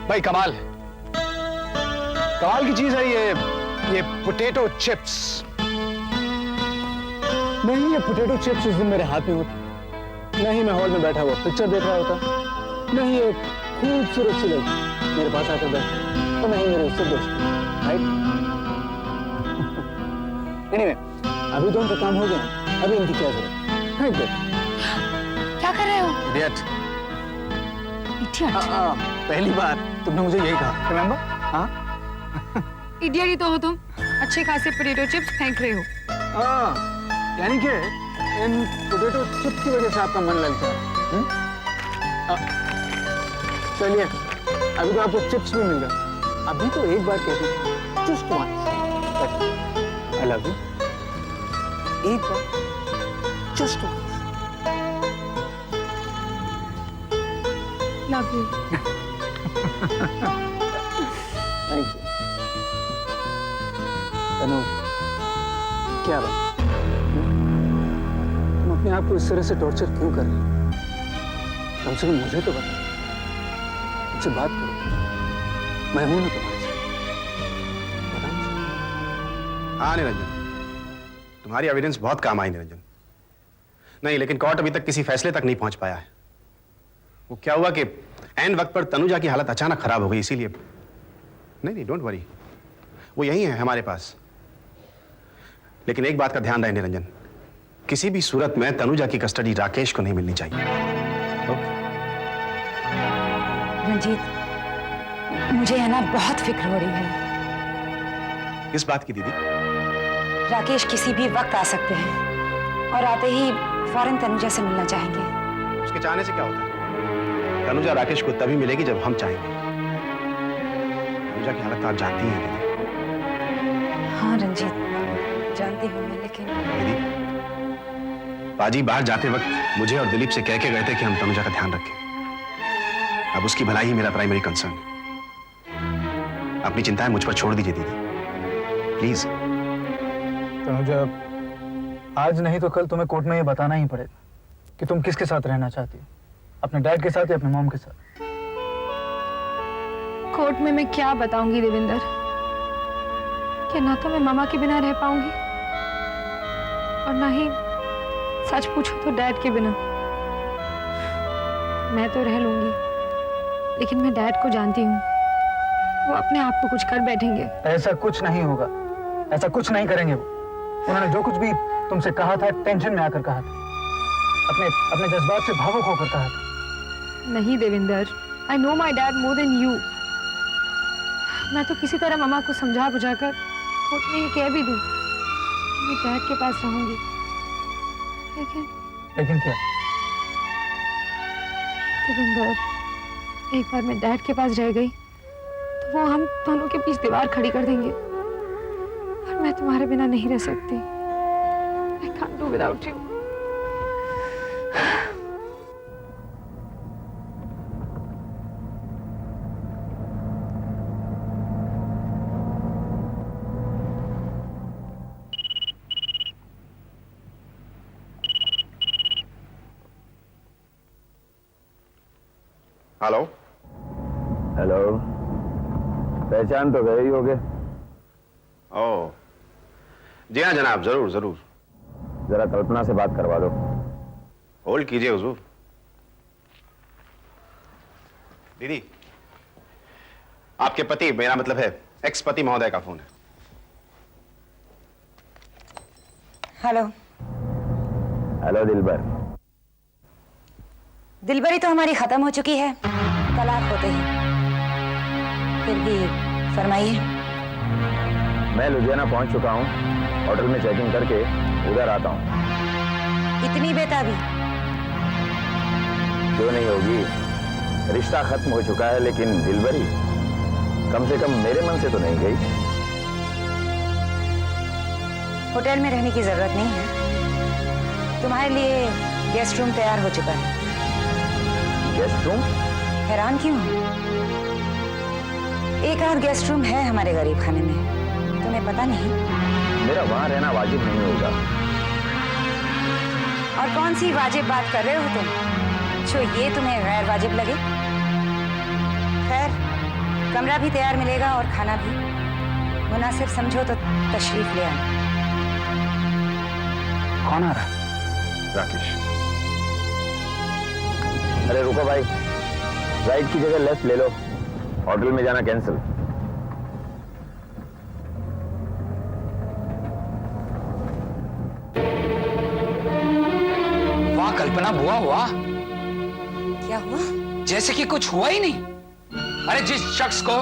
भाई कमाल कमाल की चीज है ये पोटैटो चिप्स। नहीं, ये पोटैटो चिप्स उस दिन मेरे हाथ में होते, नहीं मैं हॉल में बैठा हुआ पिक्चर देख रहा होता, नहीं ये खूबसूरत सी लड़की मेरे पास आकर बैठ, तो नहीं मेरे उससे दोस्त, राइट? एनीवे, अभी तो उनका काम हो गया, अभी इनकी क्या जरूरत? क्या कर रहे हो? इडियट। इडियट? पहली बार तुमने मुझे यही कहा, रिमेंबर? हाँ? इडियट ही तो हो तुम, अच्छे खासे पोटैटो चिप्स फेंक रहे हो। यानी कि इन पोटैटो चिप्स की वजह से आपका मन ललचा है। चलिए, अभी तो आपको चिप्स भी मिल गया, अभी तो एक बार कहते हैं, just once, I love you. एक बार, just once. Love you. Thank you. Tanu, क्या बात? तुम अपने आप को इस तरह से टॉर्चर क्यों कर रही हो? कम से कम मुझे तो बता, मुझसे बात करो, मैं हूं ना तुम्हारे साथ, बता मुझे। हाँ निरंजन, तुम्हारी एविडेंस बहुत काम आई निरंजन। नहीं, लेकिन कोर्ट अभी तक किसी फैसले तक नहीं पहुंच पाया है। वो क्या हुआ कि ऐन वक्त पर तनुजा की हालत अचानक खराब हो गई, इसीलिए। नहीं, डोंट वरी, वो यही है हमारे पास। लेकिन एक बात का ध्यान रहे निरंजन, किसी भी सूरत में तनुजा की कस्टडी राकेश को नहीं मिलनी चाहिए। रंजीत, मुझे है ना बहुत फिक्र हो रही है। किस बात की दीदी? राकेश किसी भी वक्त आ सकते हैं और आते ही फौरन तनुजा से मिलना चाहेंगे। उसके चाहने से क्या होता है? तनुजा राकेश को तभी मिलेगी जब हम चाहेंगे। तनुजा की हालत आप जानती हैं दीदी। हाँ रंजीत, जानती हूँ मैं, लेकिन दीदी, बाजी बाहर जाते वक्त मुझे और दिलीप से कह के गए थे कि हम तनुजा का ध्यान रखें। अब उसकी भलाई ही मेरा प्राइमरी कंसर्न है। अपनी चिंताएं मुझ पर छोड़ दीजिए दीदी, प्लीज। तनुजा, आज नहीं तो कल तुम्हें कोर्ट में ये बताना ही पड़ेगा कि तुम किसके साथ रहना चाहती हो, अपने डैड के साथ या अपने मॉम के साथ। कोर्ट में मैं क्या बताऊंगी देवेंद्र, कि ना तो मैं मामा के बिना रह पाऊंगी और ना ही सच पूछो तो डैड के बिना। मैं तो रह लूंगी, लेकिन मैं डैड को जानती हूँ, वो अपने आप को कुछ कर बैठेंगे। ऐसा कुछ नहीं होगा, ऐसा कुछ नहीं करेंगे वो। उन्होंने जो कुछ भी तुमसे कहा था टेंशन में आकर कहा था, अपने जज्बात से भावुक होकर कहा था। नहीं Devendra, I know my dad more than you. मैं तो किसी तरह मामा को समझा बुझाकर कोर्ट में ये कह भी दूं कि मैं डैड के पास रहूंगी, लेकिन क्या? देवेंद्र, एक बार मैं डैड के पास रह गई तो वो हम दोनों के बीच दीवार खड़ी कर देंगे और मैं तुम्हारे बिना नहीं रह सकती। I can't do without you. Hello. Hello, पहचान तो गए ही होगे। ओह, जी हाँ जनाब, जरूर जरूर। जरा कल्पना से बात करवा दो। होल्ड कीजिए हुजूर। दीदी, आपके पति, मेरा मतलब है एक्स पति महोदय का फोन है। हेलो। हेलो दिलबर। दिलबरी तो हमारी खत्म हो चुकी है, तलाक होते ही। फिर भी फरमाइए। मैं लुधियाना पहुंच चुका हूं, होटल में चेकिंग करके उधर आता हूं। इतनी बेताबी क्यों नहीं होगी? रिश्ता खत्म हो चुका है, लेकिन दिलबरी कम से कम मेरे मन से तो नहीं गई। होटल में रहने की जरूरत नहीं है, तुम्हारे लिए गेस्ट रूम तैयार हो चुका है। Guest room? हैरान क्यों? एक आध गेस्ट रूम है हमारे गरीब खाने में, तुम्हें पता नहीं? मेरा वहां रहना वाजिब नहीं होगा। और कौन सी वाजिब बात कर रहे हो तुम, जो ये तुम्हें गैर वाजिब लगे? खैर, कमरा भी तैयार मिलेगा और खाना भी। मुनासिब समझो तो तशरीफ ले आना। कौन आ रहा है? राकेश। अरे रुको भाई, राइट की जगह लेफ्ट ले लो, होटल में जाना कैंसिल। वाह कल्पना बुआ, वाह, क्या हुआ? जैसे कि कुछ हुआ ही नहीं। अरे जिस शख्स को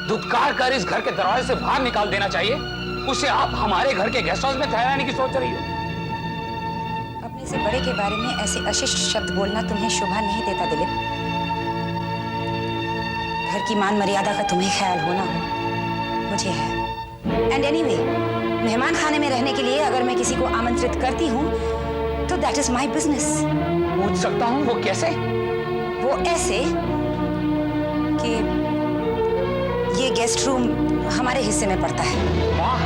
धुतकार कर इस घर के दरवाजे से बाहर निकाल देना चाहिए, उसे आप हमारे घर के गेस्ट हाउस में ठहराने की सोच रही हो। अपने से बड़े के बारे में ऐसे अशिष्ट शब्द बोलना तुम्हें शोभा नहीं देता दिलीप। घर की मान मर्यादा का तुम्हें ख्याल होना मुझे है। एंड एनीवे, मेहमान खाने में रहने के लिए अगर मैं किसी को आमंत्रित करती हूँ तो दैट इज माई बिजनेस। पूछ सकता हूँ वो कैसे? वो ऐसे कि ये गेस्ट रूम हमारे हिस्से में पड़ता है। वाह,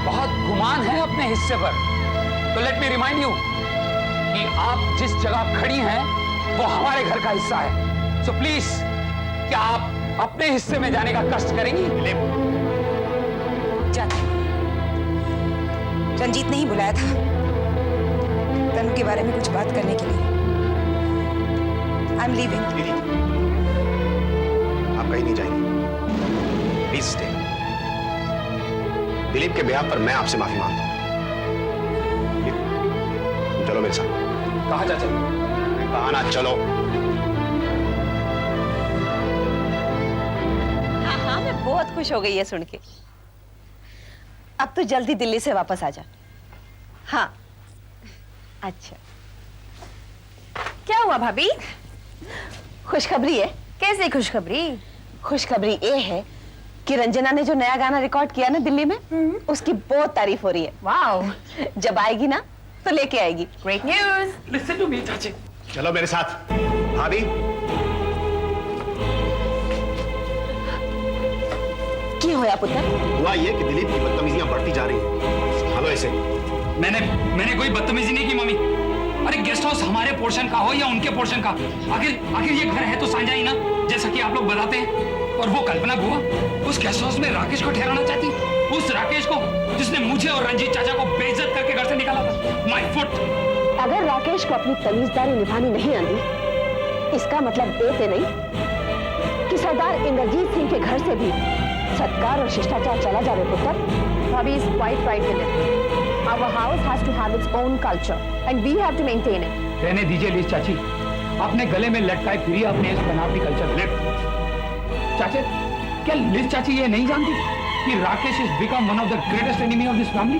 बहुत गुमान है अपने हिस्से पर। तो लेट मी रिमाइंड यू कि आप जिस जगह खड़ी हैं वो हमारे घर का हिस्सा है। सो प्लीज, क्या आप अपने हिस्से में जाने का कष्ट करेंगी? जाते। रंजीत ने ही बुलाया था तनु के बारे में कुछ बात करने के लिए। I am leaving. दीदी, आप कहीं नहीं जाएंगी, प्लीज स्टे। दिलीप के ब्याह पर मैं आपसे माफी मांगता हूं। चलो मेरे साथ। कहाँ जा चलो? कहा ना चलो। हाँ हाँ, मैं बहुत खुश हो गई है सुन के। अब तो जल्दी दिल्ली से वापस आ जा। हाँ, अच्छा। क्या हुआ भाभी? खुशखबरी है। कैसे खुशखबरी? खुशखबरी ये है कि रंजना ने जो नया गाना रिकॉर्ड किया ना दिल्ली में, उसकी बहुत तारीफ हो रही है। वाह! जब आएगी ना तो लेके आएगी। Great news. Listen to me चाची। चलो मेरे साथ। भाभी, की होया पुत्र? हुआ ये कि दिलीप की बदतमीजियां बढ़ती जा रही हैं। हालो ऐसे। मैंने कोई बदतमीजी नहीं की मम्मी। अरे गेस्ट हाउस हमारे पोर्शन का हो या उनके पोर्शन का, आखिर ये घर है तो साझा ही ना, जैसा कि आप लोग बताते हैं। और वो कल्पना बुआ उस गेस्ट हाउस में राकेश को ठहराना चाहती, उस राकेश को जिसने मुझे और रंजीत चाचा को बेइज्जत करके घर से निकाला था। My foot. अगर राकेश को अपनी तमीजदारी निभानी नहीं आती, इसका मतलब ये नहीं कि सरदार इंद्रजीत सिंह के घर से भी सत्कार और शिष्टाचार चला जावे पुत्र। भाभी is quite right in it. Our house has to have its own culture and we have to maintain it. रहने दीजिए लिज चाची, अपने गले में लटकाए फिरिए अपने इस बनावटी कल्चर लिप। चाचे, क्या लिज चाची ये नहीं जानती कि Rakesh is become one of the greatest enemy of this family?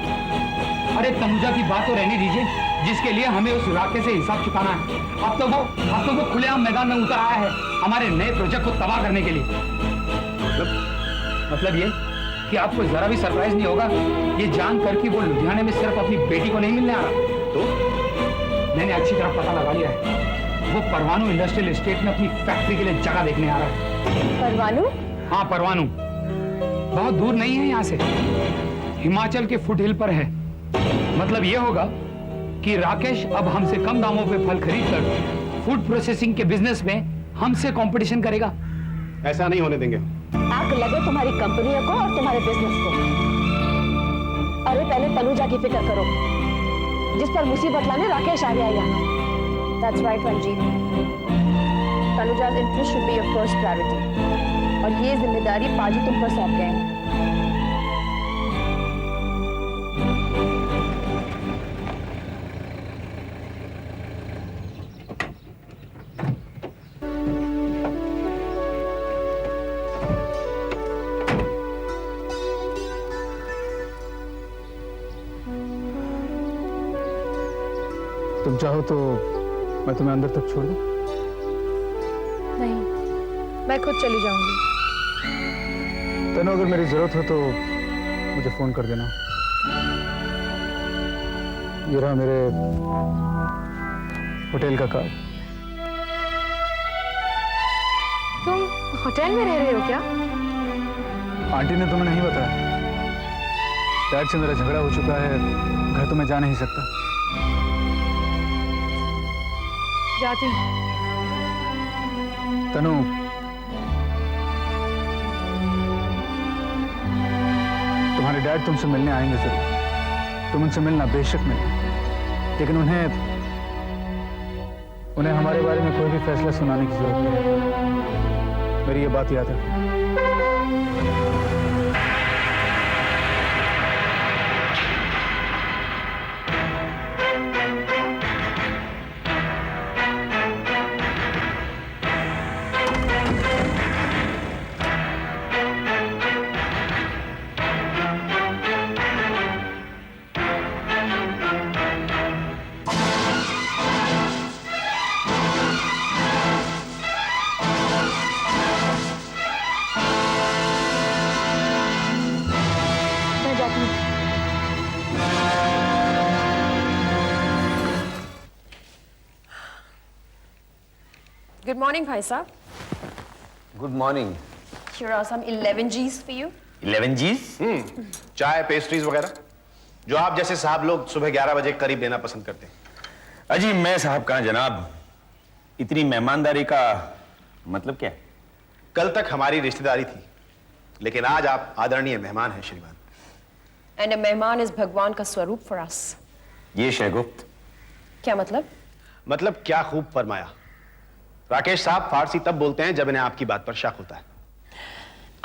अरे तनुजा की बात तो रहने दीजिए, जिसके लिए हमें उस राकेश से हिसाब चुकाना है। अब तो वो खुलेआम मैदान में उतर आया है हमारे नए प्रोजेक्ट को तबाह करने के लिए। मतलब ये कि आपको जरा भी सरप्राइज नहीं होगा ये जानकर कि वो लुधियाने में सिर्फ अपनी बेटी को नहीं मिलने आ रहा। तो मैंने अच्छी तरह पता लगा लिया है, वो परवाणु इंडस्ट्रियल एस्टेट में अपनी फैक्ट्री के लिए जगह देखने आ रहा है। परवाणु? हाँ, परवाणु बहुत दूर नहीं है यहाँ से, हिमाचल के फुट हिल पर है। मतलब ये होगा कि राकेश अब हमसे कम दामों पे फल खरीद कर फूड प्रोसेसिंग के बिजनेस में हमसे कंपटीशन करेगा। ऐसा नहीं होने देंगे। आग लगे तुम्हारी कंपनियों को और तुम्हारे बिजनेस को। अरे पहले तनुजा की फिक्र करो, जिस पर मुसीबत लाने राकेश आ गया यहाँ। That's right, Ranjit. तनुजा's interest should be your first priority। और ये जिम्मेदारी पाजी तुम पर सौंप गए हैं। तुम चाहो तो मैं तुम्हें अंदर तक छोड़ दूं? नहीं, मैं खुद चली जाऊंगी। तनु, अगर मेरी जरूरत हो तो मुझे फोन कर देना। ये रहा मेरे होटल का कार्ड। तुम होटल में रह रहे हो क्या? आंटी ने तुम्हें नहीं बताया? डैड से मेरा झगड़ा हो चुका है, घर तो मैं जा नहीं सकता। जाती हूँ। तनु, डैड तुमसे मिलने आएंगे जरूर। तुम उनसे मिलना, बेशक मिलना, लेकिन उन्हें हमारे बारे में कोई भी फैसला सुनाने की जरूरत नहीं। मेरी ये बात याद रखना। मैं जाती हूँ। Good morning, भाई साहब. Good morning. Here are some 11 G's for you. 11 G's? चाय, पेस्ट्रीज वगैरह जो आप जैसे साहब लोग सुबह 11 बजे करीब लेना पसंद करते हैं। अजी मैं साहब कहाँ जनाब, इतनी मेहमानदारी का मतलब क्या है? कल तक हमारी रिश्तेदारी थी, लेकिन आज आप आदरणीय मेहमान हैं श्रीमान। And a मेहमान is भगवान का स्वरूप for us. ये शहगुप्त क्या मतलब? मतलब क्या खूब फरमाया। राकेश साहब फारसी तब बोलते हैं जब इन्हें आपकी बात पर शक होता है।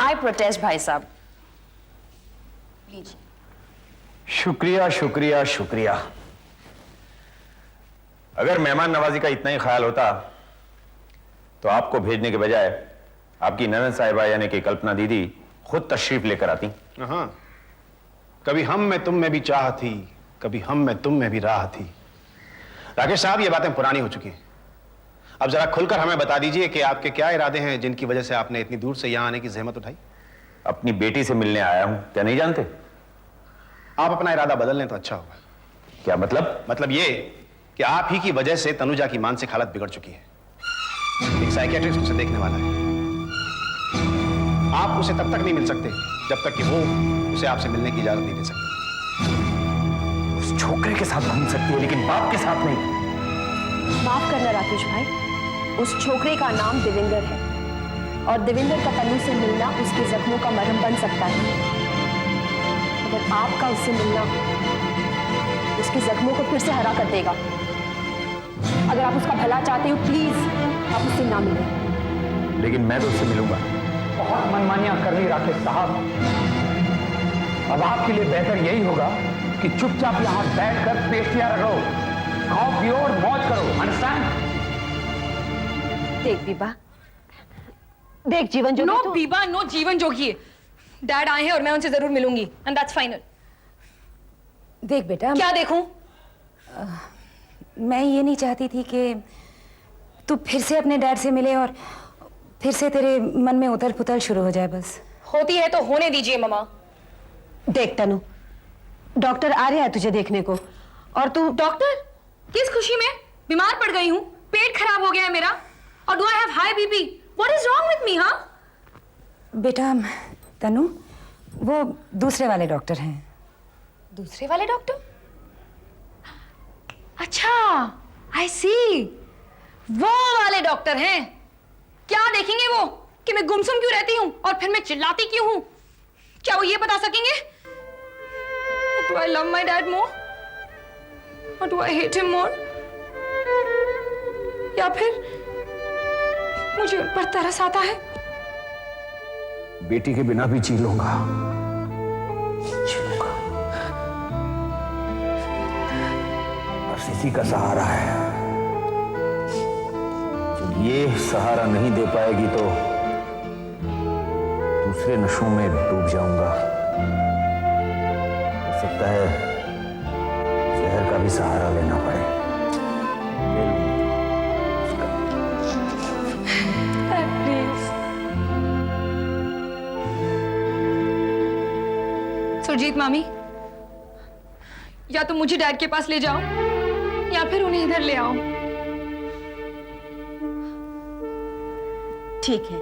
I protest, भाई साहब. लीजिए. शुक्रिया शुक्रिया शुक्रिया। अगर मेहमान नवाजी का इतना ही ख्याल होता तो आपको भेजने के बजाय आपकी ननद साहिबा यानी कि कल्पना दीदी खुद तशरीफ लेकर आती। हाँ, कभी हम में तुम में भी चाह थी, कभी हम में तुम में भी राह थी। राकेश साहब, ये बातें पुरानी हो चुकी हैं। अब जरा खुलकर हमें बता दीजिए कि आपके क्या इरादे हैं जिनकी वजह से आपने इतनी दूर से यहां आने की जहमत उठाई। अपनी बेटी से मिलने आया हूं, क्या नहीं जानते? आप अपना इरादा बदल लें तो अच्छा होगा। क्या मतलब? मतलब ये कि आप ही की वजह से तनुजा की मानसिक हालत बिगड़ चुकी है। एक साइकियाट्रिस्ट उसे देखने वाला है। आप उसे तब तक नहीं मिल सकते जब तक कि वो उसे आपसे मिलने की इजाजत नहीं दे सकती। उस छोकरे के साथ घूम सकती है लेकिन बाप के साथ नहीं। माफ करना राकेश भाई, उस छोकरे का नाम देवेंद्र है और देवेंद्र का तनु से मिलना उसके जख्मों का मरहम बन सकता है। अगर आपका उससे मिलना उसके जख्मों को फिर से हरा कर देगा। अगर आप उसका भला चाहते हो प्लीज आप उससे ना मिलें। लेकिन मैं तो उससे मिलूंगा। बहुत मनमानियां कर ली राकेश साहब। अब आपके लिए बेहतर यही होगा कि चुपचाप यहां बैठकर पेस्ट्रियां रखो, खाओ पियो और मौज करो। अंडरस्टैंड? देख बीबा, देख जीवन जो नो बीबा, नो जीवन जोगी। डैड आए हैं और मैं उनसे जरूर मिलूंगी एंड दैट्स फाइनल। देख बेटा, क्या देखूं? मैं ये नहीं चाहती थी कि तू फिर से अपने डैड से मिले और फिर से तेरे मन में उथल पुथल शुरू हो जाए। बस होती है तो होने दीजिए ममा। देख तनु, डॉक्टर आ रहा है तुझे देखने को और तू डॉक्टर? किस खुशी में? बीमार पड़ गई हूँ, पेट खराब हो गया है मेरा और do I have high BP. What is wrong with me? हाँ बेटा तनु, वो दूसरे वाले डॉक्टर हैं। दूसरे वाले डॉक्टर? अच्छा, आई सी, वो वाले डॉक्टर हैं। क्या देखेंगे वो कि मैं गुमसुम क्यों रहती हूँ और फिर मैं चिल्लाती क्यों हूँ? क्या वो ये बता सकेंगे? Do I love my dad more? Or do I hate him more? या फिर मुझे उन पर तरस आता है? बेटी के बिना भी जी लूंगा। बस इसी का सहारा है। जब ये सहारा नहीं दे पाएगी तो दूसरे नशों में डूब जाऊंगा। हो सकता है शहर का भी सहारा लेना पड़े। प्लीज सुरजीत मामी, या तो मुझे डैड के पास ले जाओ या फिर उन्हें इधर ले आओ। ठीक है,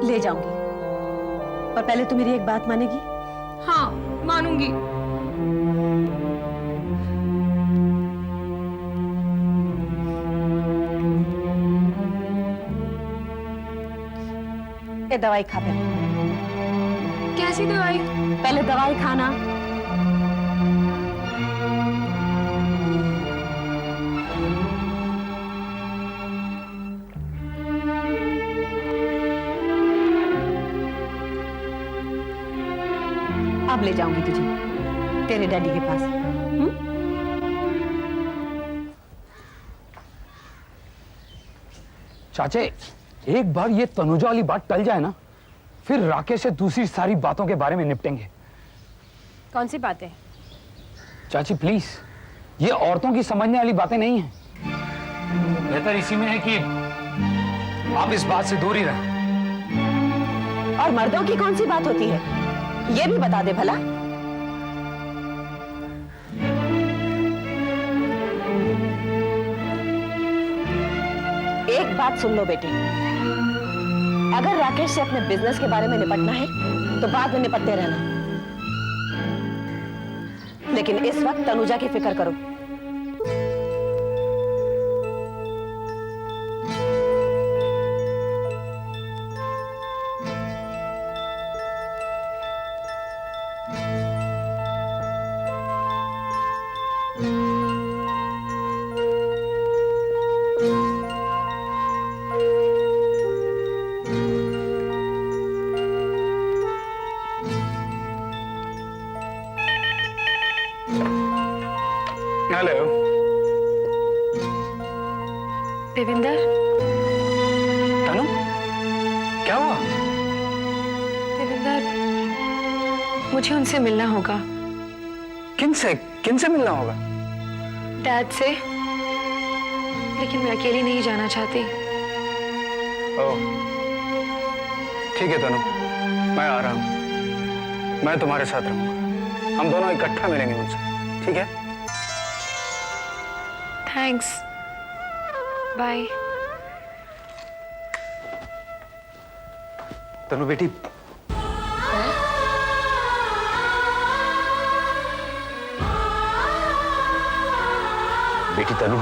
ले जाऊंगी। और पहले तू मेरी एक बात मानेगी? हाँ, मानूंगी। ये दवाई खा पहले। कैसी दवाई? पहले दवाई खाना। अब ले जाऊंगी तुझे तेरे डैडी के पास। चाचे, एक बार ये तनुजा वाली बात टल जाए ना, फिर राकेश से दूसरी सारी बातों के बारे में निपटेंगे। कौन सी बातें? चाची प्लीज, ये औरतों की समझने वाली बातें नहीं हैं। बेहतर इसी में है कि आप इस बात से दूर ही रहें। और मर्दों की कौन सी बात होती है, ये भी बता दे भला। एक बात सुन लो बेटे, अगर राकेश से अपने बिजनेस के बारे में निपटना है तो बाद में निपटते रहना, लेकिन इस वक्त तनुजा की फिक्र करो। हेलो देविंदर, तनु, क्या हुआ? देविंदर, मुझे उनसे मिलना होगा। किनसे किनसे मिलना होगा? डैड से, लेकिन मैं अकेली नहीं जाना चाहती। ओह, ठीक है तनु, मैं आ रहा हूँ। मैं तुम्हारे साथ रहूंगा। हम दोनों इकट्ठा मिलेंगे उनसे, ठीक है? Thanks, bye. तनु बेटी, बेटी तनु,